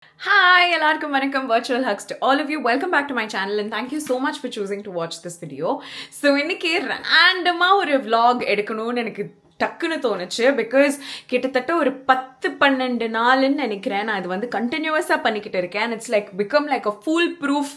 Hi, எல்லாருக்கும் வணக்கம். Virtual hugs to all of you. Welcome back to my channel and thank you so much for choosing to watch this video. So இன்னைக்கு ரேண்டமாக ஒரு vlog எடுக்கணும்னு எனக்கு டக்குன்னு தோணுச்சு. பிகாஸ் கிட்டத்தட்ட ஒரு 10-12 நாள்னு நினைக்கிறேன் நான் இது வந்து கண்டினியூவஸாக பண்ணிக்கிட்டு இருக்கேன். It's like become like a full proof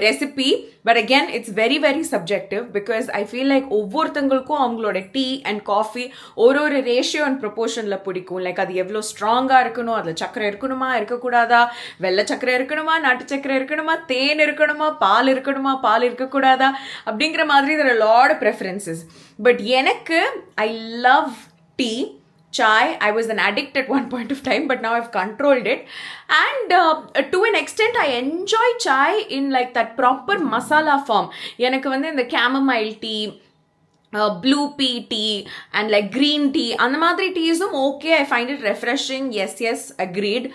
recipe. But again it's very very subjective. Because I feel like ஒவ்வொருத்தங்களுக்கும் அவங்களோட டீ அண்ட் காஃபி ஒரு ரேஷியோ அண்ட் ப்ரொபோர்ஷனில் பிடிக்கும். லைக் அது எவ்வளோ ஸ்ட்ராங்காக இருக்கணும், அதில் சக்கரை இருக்கணுமா இருக்கக்கூடாதா, வெள்ளை சக்கரை இருக்கணுமா, நாட்டு சக்கரை இருக்கணுமா, தேன் இருக்கணுமா, பால் இருக்கணுமா, பால் இருக்கக்கூடாதா, அப்படிங்கிற மாதிரி இதில் லாட் ப்ரெஃபரன்சஸ். பட் எனக்கு ஐ love tea, chai. I was an addict at one point of time, but now I've controlled it. And to an extent, I enjoy chai in like that proper masala form. எனக்கு வந்து இந்த chamomile tea, blue pea tea and like green tea அந்த மாதிரி டீஸும் okay. I find it refreshing. Yes agreed.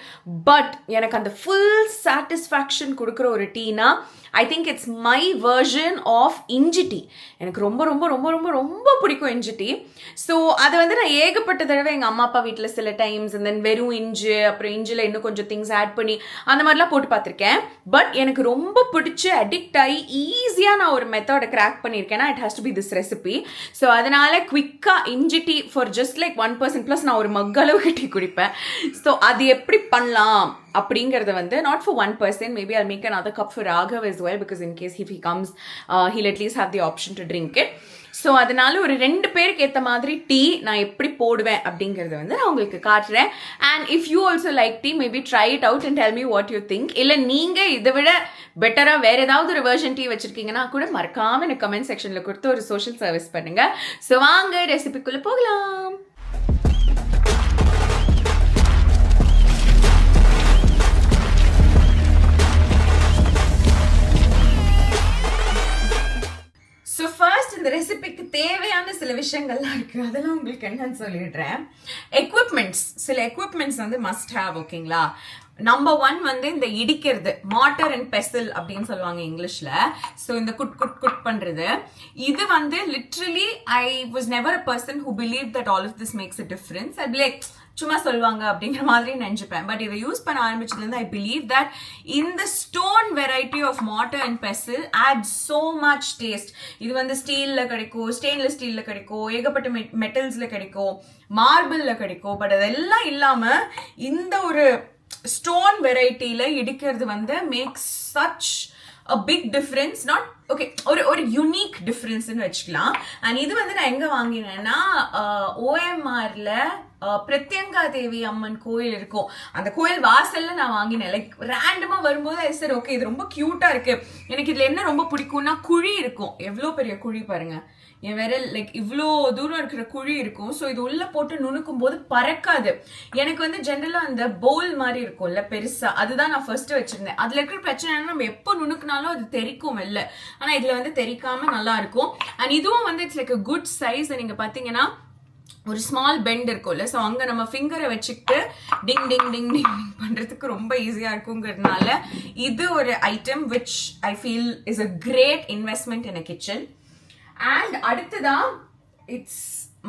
But எனக்கு அந்த full satisfaction கொடுக்குற ஒரு டீனா I think it's my version of inji tea. எனக்கு ரொம்ப ரொம்ப ரொம்ப ரொம்ப ரொம்ப பிடிக்கும் இஞ்சி டீ. ஸோ அதை வந்து நான் ஏகப்பட்ட தடவை எங்கள் அம்மா அப்பா வீட்டில் சில டைம்ஸ் அண்ட் தென் வெறும் இஞ்சி, அப்புறம் இஞ்சில் இன்னும் கொஞ்சம் திங்ஸ் ஆட் பண்ணி அந்த மாதிரிலாம் போட்டு பார்த்துருக்கேன். பட் எனக்கு ரொம்ப பிடிச்சி அடிக்ட் ஆகி ஈஸியாக நான் ஒரு மெத்தடை கிராக் பண்ணியிருக்கேன்னா it has to be this recipe. So அதனால குவிக்காக இஞ்சி tea for just like 1% plus நான் ஒரு மக்களவுக்கு டீ குடிப்பேன். ஸோ அது எப்படி பண்ணலாம் அப்படிங்கிறத வந்து not for 1%, maybe I'll make another cup for Raghav as well, because in case if he comes he'll at least have the option to drink it. So அதனால ஒரு 2 பேருக்கு ஏற்ற மாதிரி டீ நான் எப்படி போடுவேன் அப்படிங்கிறத வந்து நான் உங்களுக்கு காட்டுறேன். And if you also like tea, maybe try it out and tell me what you think. இல்லை நீங்கள் இதை விட பெட்டராக வேறு ஏதாவது ஒரு வெர்ஷன் டீ வச்சுருக்கீங்கன்னா கூட மறக்காமல் எனக்கு கமெண்ட் செக்ஷனில் கொடுத்து ஒரு சோஷியல் சர்வீஸ் பண்ணுங்கள். ஸோ வாங்க ரெசிபிக்குள்ளே போகலாம். ஸோ ஃபர்ஸ்ட் இந்த ரெசிபிக்கு தேவையான சில விஷயங்கள்லாம் இருக்குது, அதெல்லாம் உங்களுக்கு என்னன்னு சொல்லிடுறேன். எக்யூப்மெண்ட்ஸ், சில எக்யூப்மெண்ட்ஸ் வந்து மஸ்ட் ஹேவ். ஓகேங்களா? நம்பர் 1 வந்து இந்த இடிக்கிறது, மார்டர் அண்ட் பெசல் அப்படின்னு சொல்லுவாங்க இங்கிலீஷ்ல. ஸோ இந்த குட் பண்றது, இது வந்து literally I was never a person who believe that all of this makes a difference. I like சும்மா சொல்லுவாங்க அப்படிங்கிற மாதிரி நினைச்சுப்பேன். பட் இதை யூஸ் பண்ண ஆரம்பிச்சதுலேருந்து ஐ பிலீவ் தட் இந்த stone variety of mortar and pestle add so much taste. இது வந்து ஸ்டீலில் கிடைக்கும், ஸ்டெயின்லெஸ் ஸ்டீலில் கிடைக்கும், ஏகப்பட்ட மெட்டல்ஸில் கிடைக்கும், மார்பிளில் கிடைக்கும். பட் அதெல்லாம் இல்லாமல் இந்த ஒரு ஸ்டோன் வெரைட்டியில் இடிக்கிறது வந்து makes such a big difference. not okay, ஒரு யூனிக் டிஃப்ரென்ஸ்னு வச்சுக்கலாம். அண்ட் இது வந்து நான் எங்கே வாங்கினேன்னா OMRல பிரத்யங்கா தேவி அம்மன் கோயில் இருக்கும், அந்த கோயில் வாசல்ல நான் வாங்கினேன். லைக் ரேண்டமா வரும்போது ஐ சார் ஓகே இது ரொம்ப கியூட்டா இருக்கு. எனக்கு இதுல என்ன ரொம்ப பிடிக்கும்னா குழி இருக்கும். எவ்வளோ பெரிய குழி பாருங்க, என் விரல் லைக் இவ்வளோ தூரம் இருக்கிற குழி இருக்கும். ஸோ இது உள்ள போட்டு நுணுக்கும் போது பறக்காது. எனக்கு வந்து ஜென்ரலா அந்த பவுல் மாதிரி இருக்கும்ல பெருசா, அதுதான் நான் ஃபர்ஸ்ட் வச்சிருந்தேன். அதுல இருக்கிற பிரச்சனை நம்ம எப்போ நுணுக்குனாலும் அது தெரிக்கும் இல்லை, ஆனா இதுல வந்து தெரிக்காம நல்லா இருக்கும். அண்ட் இதுவும் வந்து it's like a good size. நீங்க பாத்தீங்கன்னா ஒரு ஸ்மால் பெண்ட் இருக்கும்ல, ஸோ அங்கே நம்ம ஃபிங்கரை வச்சுக்கிட்டு டிங் டிங் டிங் டிங் டிங் பண்ணுறதுக்கு ரொம்ப ஈஸியாக இருக்குங்கிறதுனால இது ஒரு item which I feel is a great investment in a kitchen. And அடுத்ததான் it's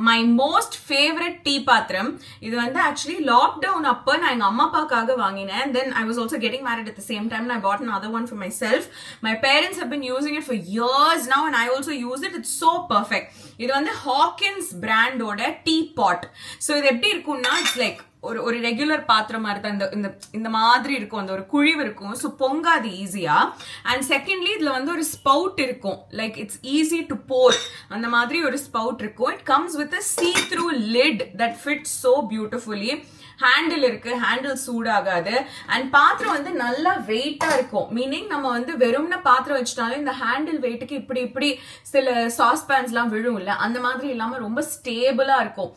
my most favourite tea பாத்திரம். இது வந்து ஆக்சுவலி லாக்டவுன் அப்போ நான் எங்கள் அம்மா அப்பாக்காக வாங்கினேன். Then I was also getting married at the same time. I bought another one for myself. My parents have been using it for years now and I also use it. It's so perfect. இது வந்து Hawkins பிராண்டோட tea பாட். So இது எப்படி இருக்கும்னா it's like ஒரு regular பாத்திரம் மாதிரி தான் இந்த மாதிரி இருக்கும், அந்த ஒரு குழிவு இருக்கும். ஸோ பொங்காது ஈஸியா. அண்ட் செகண்ட்லி இதுல வந்து ஒரு ஸ்பவுட் இருக்கும், like it's easy to four, அந்த மாதிரி ஒரு ஸ்பவுட் இருக்கும். It comes with a see through lid that fits so beautifully. Handle இருக்கு, ஹேண்டில் சூடாகாது. அண்ட் பாத்திரம் வந்து நல்லா வெயிட்டா இருக்கும். மீனிங் நம்ம வந்து வெறும்ன பாத்திரம் வச்சுட்டாலும் இந்த ஹேண்டில் வெயிட்டுக்கு இப்படி சில சாஸ் பேன்ஸ்லாம் விழும் இல்லை, அந்த மாதிரி இல்லாம ரொம்ப ஸ்டேபிளா இருக்கும்.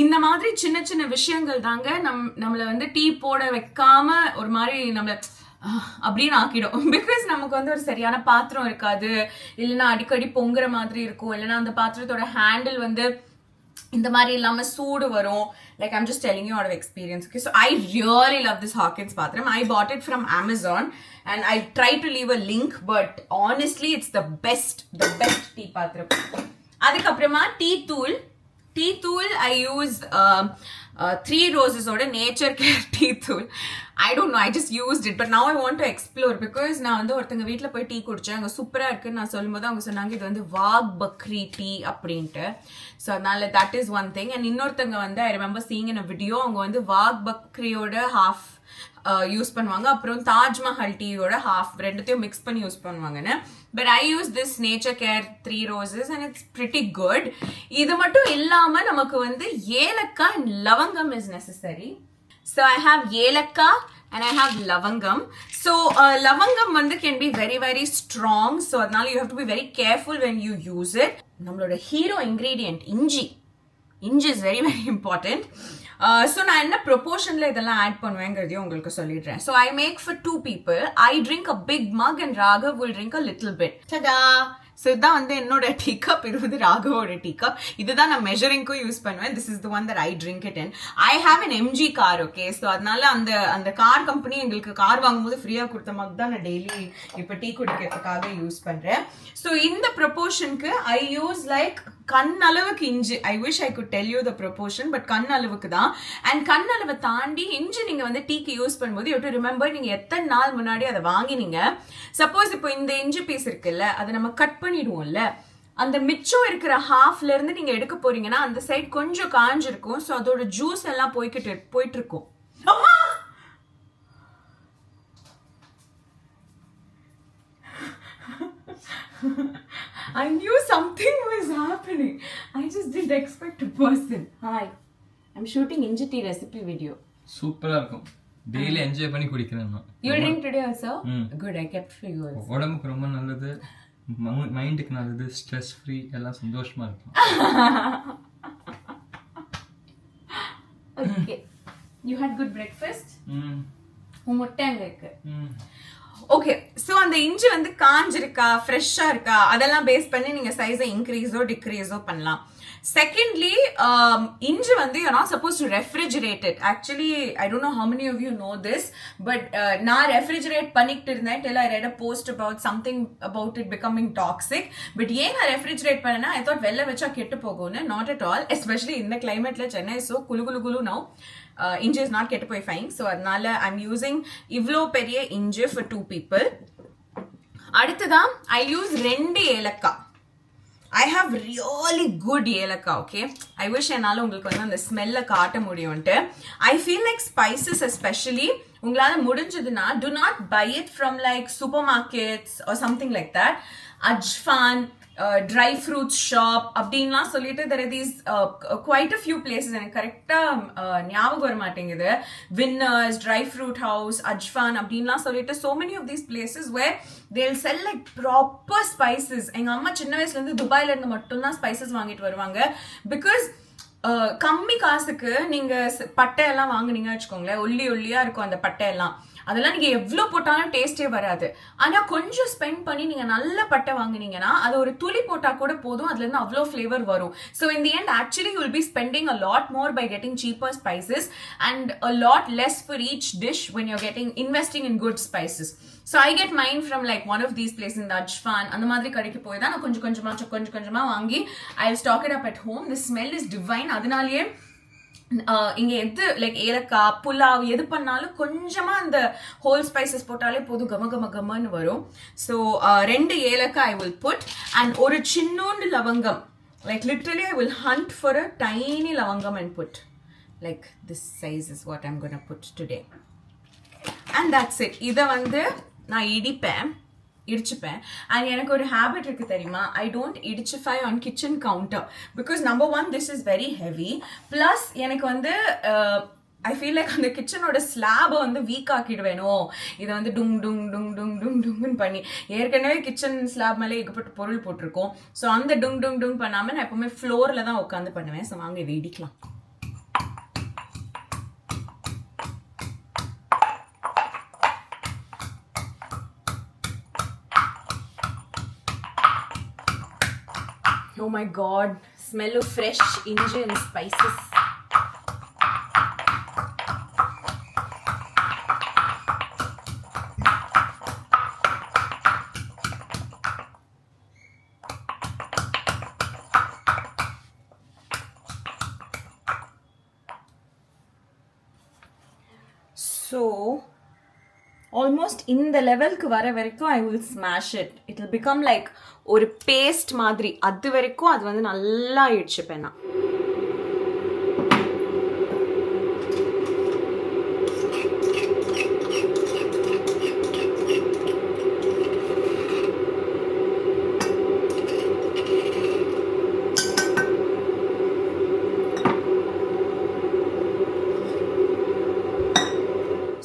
இந்த மாதிரி சின்ன சின்ன விஷயங்கள் தாங்க நம்மளை வந்து டீ போட வைக்காம ஒரு மாதிரி நம்மள அப்படின்னு ஆக்கிடும். பிகாஸ் நமக்கு வந்து ஒரு சரியான பாத்திரம் இருக்காது, இல்லைன்னா அடிக்கடி பொங்குற மாதிரி இருக்கும், இல்லைன்னா அந்த பாத்திரத்தோட ஹேண்டில் வந்து இந்த மாதிரி இல்லாம சூடு வரும். Like I'm just telling you out of experience. Okay, so I really love this Hawkins பாத்திரம். I bought it from Amazon and I tried to leave a link, but honestly it's the best tea பாத்திரம். அதுக்கப்புறமா tea தூள் I use 3 Roses oda nature care tea தூள். I don't know, I just used it, but now I want to explore because நான் வந்து ஒருத்தங்க வீட்ல போய் tea குடிச்சேன், அங்க சூப்பரா இருக்குன்னு நான் சொல்லும்போது அவங்க சொன்னாங்க இது வந்து வாக் பக்ரி டீ அப்படின்ட்டு. ஸோ அதனால that is one thing. And இன்னொருத்தங்க வந்து I remember seeing in a video, அவங்க வந்து வாக் பக்ரியோட half யூஸ் பண்ணுவாங்க, அப்புறம் தாஜ்மஹல் டீயோட ஹாஃப், ரெண்டுத்தையும் மிக்ஸ் பண்ணி யூஸ் பண்ணுவாங்கன்னு. But I use this nature care 3 Roses and it's pretty good. இது மட்டும் இல்லாம நமக்கு வந்து ஏலக்காய் and லவங்கம் is necessary. So I have ஏலக்காய் and I have lavangam. So lavangam வந்து can be very very strong, so அதனால you have to be very careful when you use it. நம்மளோட ஹீரோ ingredient இஞ்சி is very very important. So நான் என்ன ப்ரொபோர்ஷன்ல இதெல்லாம் add பண்ணுவேங்கிறதையும் உங்களுக்கு சொல்லிடுறேன். So I make for 2 people. I drink a big mug and Raghav will drink a little bit. Ta-da! So இதுதான் வந்து என்னோட டீ கப், இது வந்து ராகவோட டீ கப். இதுதான் நான் மெஷரிங்க்கும் யூஸ் பண்ணுவேன். This is the one that I drink it in. I have an MG car, okay. So அதனால அந்த கார் கம்பெனி எங்களுக்கு கார் வாங்கும்போது ஃப்ரீயா கொடுத்த மக் தான் நான் டெய்லி இப்போ டீ குடிக்கிறதுக்காக யூஸ் பண்றேன். ஸோ இந்த ப்ரொபோர்ஷனுக்கு ஐ யூஸ் லைக் கண் அளவுக்கு இஞ்சி. I wish I could tell you the proportion, but கண் அளவுக்கு தான். அண்ட் கண் அளவை தாண்டி இஞ்சி நீங்க வந்து டீக்கு யூஸ் பண்ணும்போது யூ டு ரிமெம்பர் நீங்க எத்தனை நாள் முன்னாடி அதை வாங்கினீங்க. சப்போஸ் இப்போ இந்த இஞ்சி பீஸ் இருக்குல்ல, அதை நம்ம கட் பண்ணிடுவோம்ல, அந்த மிச்சம் இருக்கிற ஹாஃப்ல இருந்து நீங்க எடுக்க போறீங்கன்னா அந்த சைட் கொஞ்சம் காஞ்சிருக்கும். ஸோ அதோட ஜூஸ் எல்லாம் போயிட்டு இருக்கும். I knew something was happening. I just didn't expect a person. Hi, I'm shooting inji tea recipe video. சூப்பரா இருக்கும். டெய்லி என்ஜாய் பண்ணி குடிக்கிறேன் நான். You drink today also? Good, I kept for you also. உடம்புக்கு ரொம்ப நல்லது, மைண்டுக்கு நல்லது, ஸ்ட்ரெஸ் ஃப்ரீ, எல்லாம் சந்தோஷமா இருக்கும். Okay. You had good breakfast? முட்டை அங்க இருக்கு. ஓகே. ஸோ அந்த இஞ்சி வந்து காஞ்சிருக்கா ஃப்ரெஷ்ஷா இருக்கா அதெல்லாம் பேஸ் பண்ணி நீங்க சைஸை இன்க்ரீஸோ டிக்ரீஸோ பண்ணலாம். Secondly, inji வந்து you're not supposed to refrigerate it. Actually, I don't know how many of you know this, but நான் refrigerate பண்ணிட்டு இருந்தேன் till I read a post about something about it becoming toxic. But ஏன் நான் refrigerate பண்ணேன்னா I thought வெளில வச்சா கெட்டு போகும்னு. Not at all, especially in the climate Chennai is so kulu now. Inji is not kettupifying, so அதனால I'm using இவ்ளோ பெரிய இஞ்சி for 2 people. அடுத்ததா I use 2 ஏலக்காய். I have really good ஏலக்காய், okay. I wish என்னால உங்களுக்கு வந்து அந்த ஸ்மெல்ல காட்ட முடியும்ட்டு. I feel like spices especially உங்களால முடிஞ்சதுன்னா do not buy it from like supermarkets or something like that. Ajfan, dry fruits shop அப்படின்லாம் சொல்லிட்டு there are these quite a few places, எனக்கு கரெக்டா ஞாபகம் வர மாட்டேங்குது. Winners, dry fruit house, Ajfan அப்படின்லாம் சொல்லிட்டு so many of these places where they'll sell like proper spices. எங்க அம்மா சின்ன வயசுல இருந்து துபாயில இருந்து மட்டும்தான் ஸ்பைசஸ் வாங்கிட்டு வருவாங்க. பிகாஸ் கம்மி காசுக்கு நீங்க பட்டை எல்லாம் வாங்குனீங்க வச்சுக்கோங்களேன், ஒல்லியா இருக்கும் அந்த பட்டை எல்லாம், அதெல்லாம் நீங்க எவ்வளவு போட்டாலும் டேஸ்டே வராது. ஆனா கொஞ்சம் ஸ்பெண்ட் பண்ணி நீங்க நல்ல பட்டை வாங்குனீங்கன்னா அது ஒரு துளி போட்டா கூட போதும், அதுல இருந்து அவ்வளோ ஃபிளேவர் வரும். So in the end actually you will be spending a lot more by getting cheaper spices and a lot less for each dish when you're investing in good spices. So I get mine from like one of these places in the Ajfan. அந்த மாதிரி கடைக்கு போய் தான் நான் கொஞ்சம் கொஞ்சமா வாங்கி I'll stock it up at home. The smell is divine. அதனாலேயே இங்க எது லைக் ஏலக்காய் புலாவ் எது பண்ணாலும் கொஞ்சமா அந்த ஹோல் ஸ்பைசஸ் போட்டாலே போதும், கமன்னு வரும். ஸோ 2 ஏலக்காய் I will put and ஒரு சின்னோண்டு லவங்கம். Like literally I will hunt for a tiny lavangam and put like this size is what I'm gonna put today. And that's it. இதை வந்து நான் இடிச்சுப்பேன். அண்ட் எனக்கு ஒரு ஹேபிட் இருக்கு தெரியுமா, ஐ டோன்ட் இடிச்சிஃபை on kitchen counter because number 1 this is very heavy. Plus எனக்கு வந்து ஐ ஃபீல் லைக் அந்த கிச்சனோட ஸ்லாபை வந்து வீக் ஆக்கிடுவேனோ, இதை வந்து டுங் டுங் டுங் டுங் டுங் டுங்னு பண்ணி ஏற்கனவே கிச்சன் ஸ்லாப் மேலே ஏகப்பட்ட பொருள் போட்டிருக்கோம். ஸோ அந்த டுங் டுங் டுங் பண்ணாமல் நான் எப்பவுமே ஃப்ளோரில் தான் உட்காந்து பண்ணுவேன். ஸோ வாங்க இதை இடிக்கலாம். Oh my god, smell of fresh inji and spices. Almost இந்த லெவலுக்கு வர வரைக்கும் I will smash it. It will become like ஒரு பேஸ்ட் மாதிரி. அது வரைக்கும் அது வந்து நல்லா ஆயிடுச்சுப்பேன் நான்.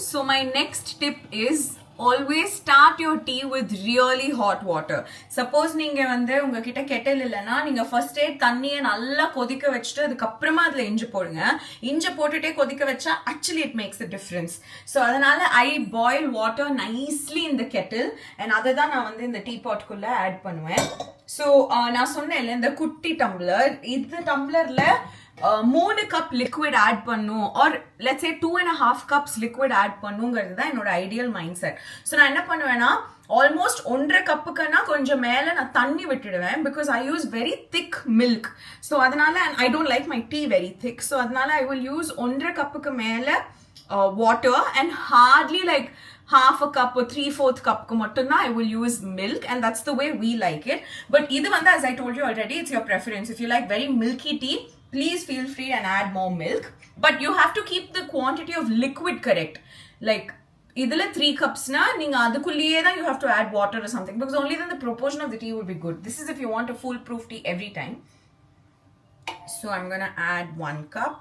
So my next tip is always start your tea with really hot water. Suppose நீங்க வந்து உங்ககிட்ட கெட்டில் இல்லைன்னா நீங்க ஃபர்ஸ்ட் தண்ணியை நல்லா கொதிக்க வச்சுட்டு அதுக்கப்புறமா அதுல இஞ்சி போடுங்க. இஞ்சி போட்டுட்டே கொதிக்க வச்சா actually it makes a difference. So அதனால I boil water nicely in the kettle and அதை தான் நான் வந்து இந்த டீ பாட்குள்ள ஆட் பண்ணுவேன். ஸோ நான் சொன்னேன்ல இந்த குட்டி டம்ளர், இந்த டம்ளர்ல 3 கப் லிக்விட் ஆட் பண்ணும் or let's say 2.5 cups liquid add பண்ணுங்கிறது தான் என்னோட ஐடியல் மைண்ட் செட். ஸோ நான் என்ன பண்ணுவேன்னா ஆல்மோஸ்ட் 1.5 கப்புக்குன்னா கொஞ்சம் மேலே நான் தண்ணி விட்டுடுவேன். Because I use very thick milk. So அதனால I don't like my tea very thick. So அதனால ஐ வில் யூஸ் 1.5 கப்புக்கு மேலே water and hardly like half a cup or 3/4 cup mattumna I will use milk, and that's the way we like it. But idu vanda, as I told you already, it's your preference. If you like very milky tea, please feel free and add more milk, but you have to keep the quantity of liquid correct. Like idhula 3 cups na neenga adukulliye da you have to add water or something, because only then the proportion of the tea will be good. This is if you want a foolproof tea every time. So I'm going to add 1 cup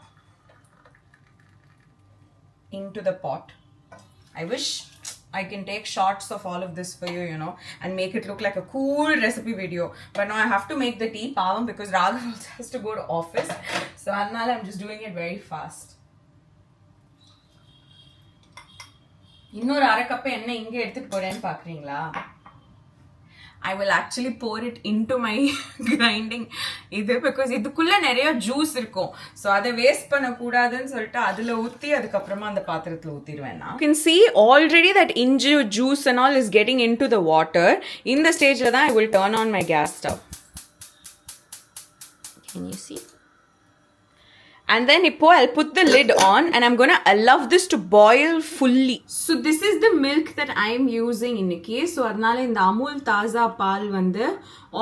into the pot. I wish I can take shots of all of this for you, you know, and make it look like a cool recipe video. But now I have to make the tea, pavam, because Raghav also has to go to office. So now I'm just doing it very fast. இன்னொரு அரை cup என்ன இங்க எடுத்துட்டு போறேன்னு பாக்குறீங்களா? I will actually pour it into my grinding இது, because இதுக்குள்ள நிறைய ஜூஸ் இருக்கும். ஸோ அதை வேஸ்ட் பண்ணக்கூடாதுன்னு சொல்லிட்டு அதில் ஊற்றி அதுக்கப்புறமா அந்த பாத்திரத்தில் ஊற்றிடுவேன் நான். You can see already that inji juice and all is getting into the water. இந்த ஸ்டேஜில் தான் I will turn on my gas stove. Can you see? And then I'll put the lid on and I'm going to allow this to boil fully. So this is the milk that I'm using in case. So adnala in the Amul Taza Paal vande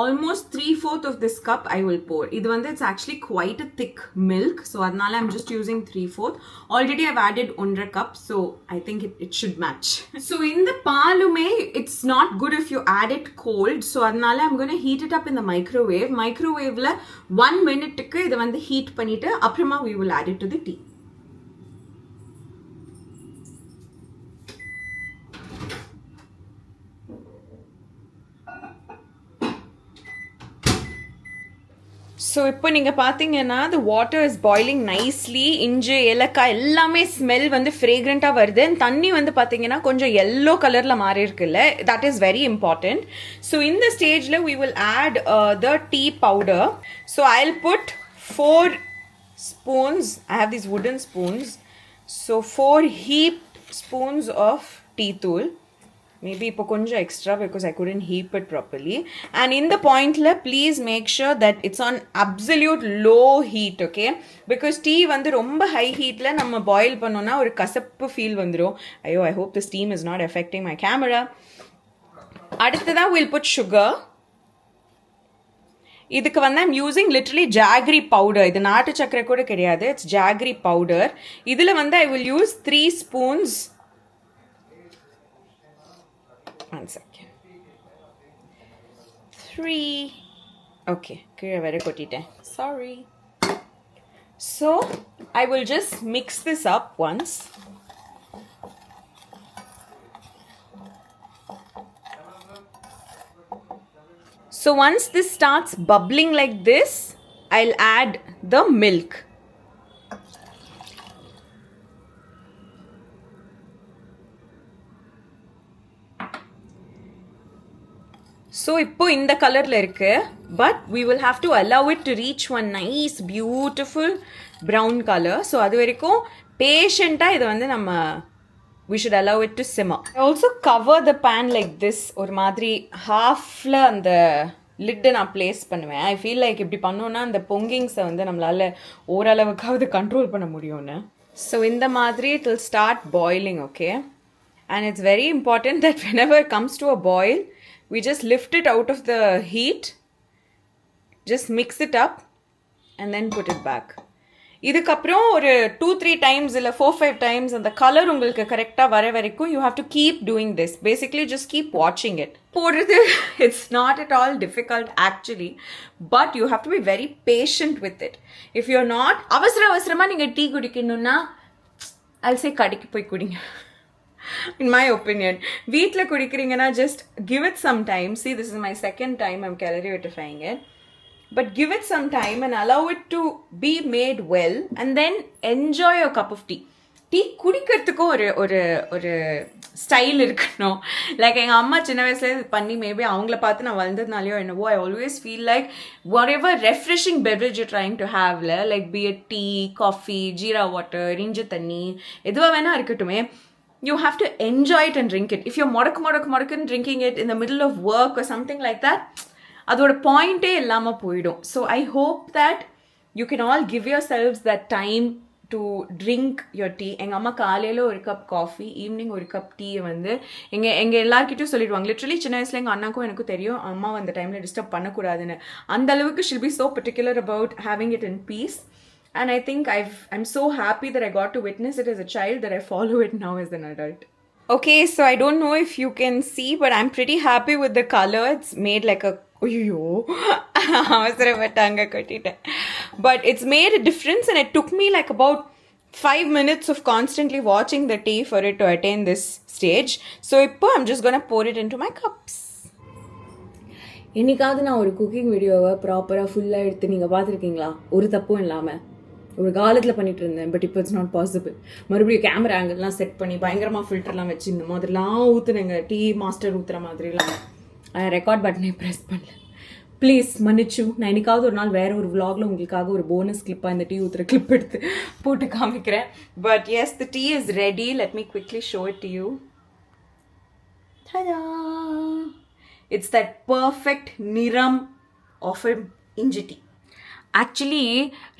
almost 3/4 of this cup I will pour. Idu vande it's actually quite a thick milk. So adnala I'm just using 3/4. Already I've added 1.5 cup. So I think it should match. So in the paalume, it's not good if you add it cold. So adnala I'm going to heat it up in the microwave. Microwave la 1 minute ku idu vande heat பண்ணிட்டு அப்புறமா we will add it to the tea. So இப்போ நீங்க பாத்தீங்கன்னா the water is boiling nicely. இஞ்சி ஏலக்காய் எல்லாமே smell வந்து ஃப்ரேக்ரண்டா வருது. தண்ணி வந்து பாத்தீங்கன்னா கொஞ்சம் yellow கலர்ல மாறி இருக்குல்ல, that is very important. So in the stage we will add the tea powder. So I'll put 4 spoons. I have these wooden spoons. So 4 heaped spoons of tea tool. Maybe ipo konja extra because I couldn't heap it properly. And in the point la, please make sure that it's on absolute low heat, okay? Because tea vandu romba high heat la nama boil pannona or kasappu feel vandrum. Ayo, I hope the steam is not affecting my camera. Adutha we'll put sugar. இதுக்கு வந்து I'm using literally jaggery powder. இது நாட்டு சக்கரை கூட கிடையாது, it's jaggery powder. இதில் வந்து I will use 3 spoons. 1 second. 3. Okay, கீழே வேற கொட்டிட்டேன். Sorry. So I will just mix this up once. So once this starts bubbling like this, I'll add the milk. So இப்போ இந்த கலர்ல இருக்கு, but we will have to allow it to reach one nice beautiful brown color. So அது வரைக்கும் பேஷண்டா இது வந்து நம்ம we should allow it to simmer. I also cover the pan like this. ஒரு மாதிரி halfல அந்த லிட் நான் பிளேஸ் பண்ணுவேன். ஐ ஃபீல் லைக் இப்படி பண்ணோன்னா அந்த பொங்கிங்ஸை வந்து நம்மளால ஓரளவுக்காவது கண்ட்ரோல் பண்ண முடியும்னு. ஸோ இந்த மாதிரி it will start boiling, okay? And it's very important that whenever it comes to a boil, we just lift it out of the heat, just mix it up and then put it back. இதுக்கப்புறம் ஒரு 2-3 times இல்லை 4-5 times அந்த colour உங்களுக்கு கரெக்டாக வர வரைக்கும் you have to keep doing this. Basically just keep watching it. போடுறது it's not at all difficult actually, but you have to be very patient with it. If you're not அவசரமாக நீங்கள் tea குடிக்கணும்னா I'll say கடைக்கு போய் குடிங்க. In my opinion, வீட்டில் குடிக்கிறீங்கன்னா just give it some time. See, this is my second time I'm calorifiering it. But give it some time and allow it to be made well and then enjoy a cup of tea. Tea குடிக்கிறதுக்கும் ஒரு style இருக்கணும். Like எங்கள் அம்மா சின்ன வயசுல இது பண்ணி maybe அவங்கள பார்த்து நான் வளர்ந்ததுனாலையோ என்னவோ I always feel like what ever refreshing beverage you trying to ஹேவ்ல like B a tea coffee jeera water இஞ்சி தண்ணி எதுவாக வேணா இருக்கட்டுமே, you have to enjoy it and drink it. If you're modakku drinking it in the middle of work or something like that, அதோட பாயிண்டே இல்லாமல் போயிடும். So I hope that you can all give your selves that time to drink your tea. எங்கள் அம்மா காலையில் ஒரு cup coffee, evening ஒரு cup டீயை வந்து எங்கள் எல்லாருக்கிட்டையும் சொல்லிடுவாங்க. லிட்ரலி சின்ன வயசுல எங்கள் அண்ணாக்கும் எனக்கும் தெரியும் அம்மா அந்த டைமில் டிஸ்டர்ப் பண்ணக்கூடாதுன்னு. அந்த அளவுக்கு she'll be so particular about having it in peace. And I think I'm so happy that I got to witness it as a child that I follow it now as an adult. Okay, so I don't know if you can see, but I'm pretty happy with the color. It's made like a but it's made a difference, and it took me like about 5 minutes of constantly watching the tea for it to attain this stage. So I'm just gonna pour it into my cups. என்னைக்காவது நான் ஒரு cooking வீடியோவை ப்ராப்பராக ஃபுல்லாக எடுத்து நீங்கள் பார்த்துருக்கீங்களா? ஒரு தப்பும் இல்லாமல் ஒரு காலத்தில் பண்ணிட்டு இருந்தேன். பட் இப்போ இட்ஸ் நாட் பாசிபிள். மறுபடியும் கேமரா ஆங்கிள்லாம் செட் பண்ணி பயங்கரமாக ஃபில்டர்லாம் வச்சு இந்த மாதிரிலாம் ஊற்றுனேங்க. டீ மாஸ்டர் ஊற்றுற மாதிரிலாம் ரெக்கார்ட் பட்டனே ப்ரெஸ் பண்ணல. ப்ளீஸ் மன்னிச்சு. நான் என்னைக்காவது ஒரு நாள் வேறு ஒரு vlogல உங்களுக்காக ஒரு போனஸ் கிளிப்பாக இந்த டீ ஊற்றுற கிளிப் எடுத்து போட்டு காமிக்கிறேன். But yes, the tea is ready. Let me quickly show it to you. Ta-da! It's that perfect niram of an inji tea. Actually,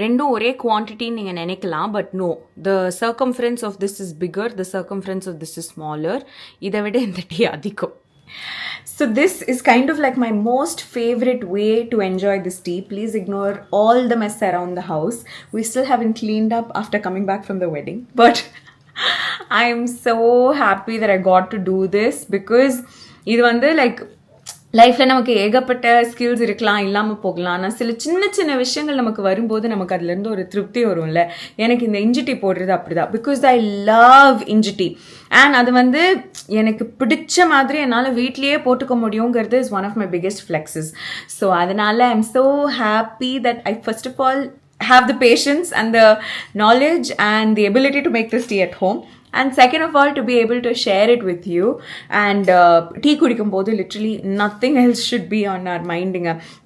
ரெண்டும் ஒரே குவான்டிட்டின்னு நீங்கள் நினைக்கலாம். But no, the circumference of this is bigger, the circumference of this is smaller. இதை விட இந்த tea அதிகம். So this is kind of like my most favorite way to enjoy this tea. Please ignore all the mess around the house. We still haven't cleaned up after coming back from the wedding. But I am so happy that I got to do this because இது வந்து like லைஃப்பில் நமக்கு ஏகப்பட்ட skills இருக்கலாம், இல்லாமல் போகலாம். ஆனால் சில சின்ன சின்ன விஷயங்கள் நமக்கு வரும்போது நமக்கு அதுலேருந்து ஒரு திருப்தி வரும்ல. எனக்கு இந்த இஞ்சி டீ போடுறது அப்படி தான். Because I love inji tea. And அது வந்து எனக்கு பிடிச்ச மாதிரி என்னால் வீட்லேயே போட்டுக்க முடியுங்கிறது is one of my biggest flexes. So அதனால் I am so happy that I first of all have the patience and the knowledge and the ability to make this tea at home. And second of all, to be able to share it with you. And tea kudikumbodu literally nothing else should be on our mind.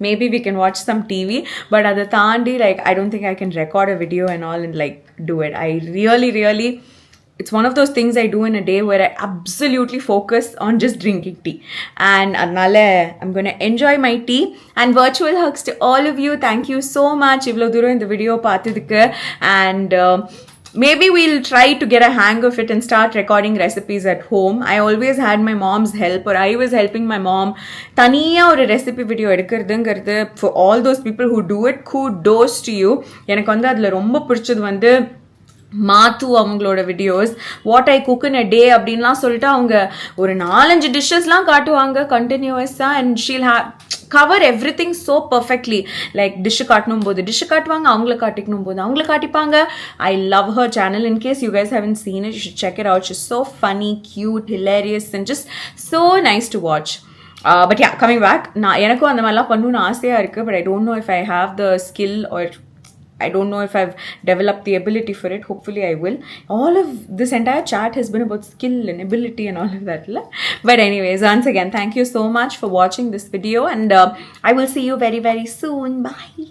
Maybe we can watch some TV, but adha taandi like I don't think I can record a video and all and like do it. I really it's one of those things I do in a day where I absolutely focus on just drinking tea. And adnala I'm going to enjoy my tea. And virtual hugs to all of you. Thank you so much ivlo dooram indha video paathadukku. And maybe we'll try to get a hang of it and start recording recipes at home. I always had my mom's help, or I was helping my mom. Taniya or recipe video edukradungiradhu, for all those people who do it, kudos to you. எனக்கு வந்து அதில் ரொம்ப பிடிச்சது வந்து மாத்து அவங்களோட videos, what I cook இன் அ டே அப்படின்லாம் சொல்லிட்டு அவங்க ஒரு 4-5 டிஷ்ஷஸ்லாம் காட்டுவாங்க கண்டினியூஸாக. And Sheel cover everything so perfectly. Like dish காட்டணும் போது டிஷ் காட்டுவாங்க, அவங்கள காட்டிக்கணும் போது அவங்கள காட்டிப்பாங்க. I love her channel. In case you guys haven't seen it, you should check it out. She's so funny, cute, hilarious and just so nice to watch. But yeah, coming back, நான் எனக்கும் அந்த மாதிரிலாம் பண்ணணும்னு ஆசையாக இருக்குது. But I don't know if I have the skill, or I don't know if I've developed the ability for it. Hopefully I will. All of this entire chat has been about skill and ability and all of that. But anyways, once again, thank you so much for watching this video. And I will see you very, very soon. Bye.